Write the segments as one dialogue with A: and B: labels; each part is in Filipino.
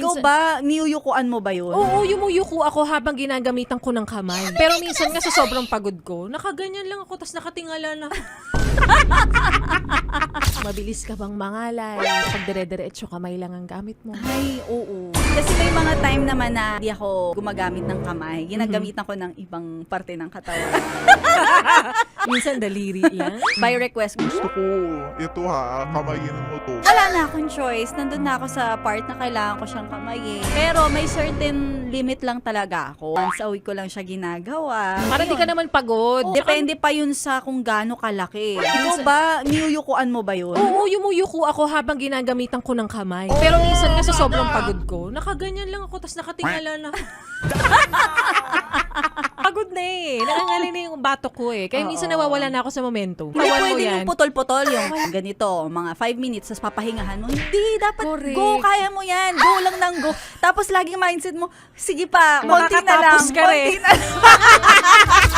A: Ikaw ba, niyuyukuan mo ba yun?
B: Oo, yumuyuko ako habang ginagamitan ko ng kamay. Pero minsan nga sa sobrang pagod ko, nakaganyan lang ako, tas nakatingala na. Mabilis ka bang mangalay? Pag dire-diretso kamay lang ang gamit mo.
A: Ay, oo. Kasi may mga time naman na di ako gumagamit ng kamay. Ginagamitan ko ng ibang parte ng katawan.
B: Minsan daliri lang.
A: By request,
C: Gusto ko, ito ha, kamayin mo to.
A: wala na akong choice. Nandun na ako sa part na kailangan ko siyang kamayin. Pero may certain limit lang talaga ako. Once a week ko lang siya ginagawa.
B: Para di ka naman pagod.
A: Depende pa yun sa kung gaano kalaki. Ikaw ba, niyuyukuan mo ba yun?
B: Oo, yumuyuko ako habang ginagamitan ko ng kamay. Pero minsan nga sa sobrang pagod ko, nakaganyan lang ako, tas nakatingala na. Pagod na eh. Nakangalay na yung batok ko eh. Kaya minsan nawawala na ako sa momento.
A: Hindi
B: Tawan mo
A: pwede
B: yan.
A: yung putol-putol yung ganito, mga 5 minutes, tapos papahingahan mo. Hindi, dapat
B: Correct.
A: go, kaya mo yan. Go lang ng go. Tapos laging mindset mo, sige pa, konti na lang.
B: Makakatapos ka rin.
A: Konti na lang.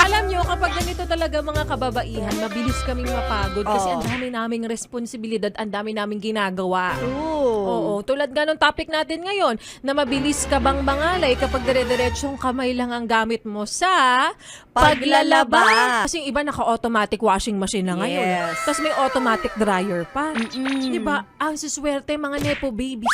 B: Alam nyo, kapag ganito talaga mga kababaihan, mabilis kaming mapagod kasi
A: Oo.
B: ang dami naming responsibilidad, ang dami naming ginagawa.
A: Oo.
B: Oo, tulad nga nung topic natin ngayon, na mabilis ka bang mangalay kapag dire-diretsong kamay lang ang gamit mo sa paglalaba. Kasi yung iba naka-automatic washing machine na ngayon.
A: Yes.
B: Tapos may automatic dryer pa. Diba? Ang suswerte mga nepo babies.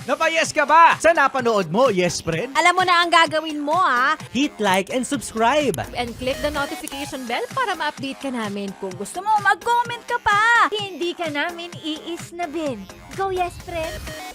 D: Napayes ka ba sa napanood mo, yes friend?
E: Alam mo na ang gagawin mo, ha?
D: Hit like and subscribe.
B: And click the notification bell para ma-update ka namin. Kung gusto
A: Gusto mo, mag-comment ka pa.
E: Hindi ka namin iisnabin. Go, yes, friend!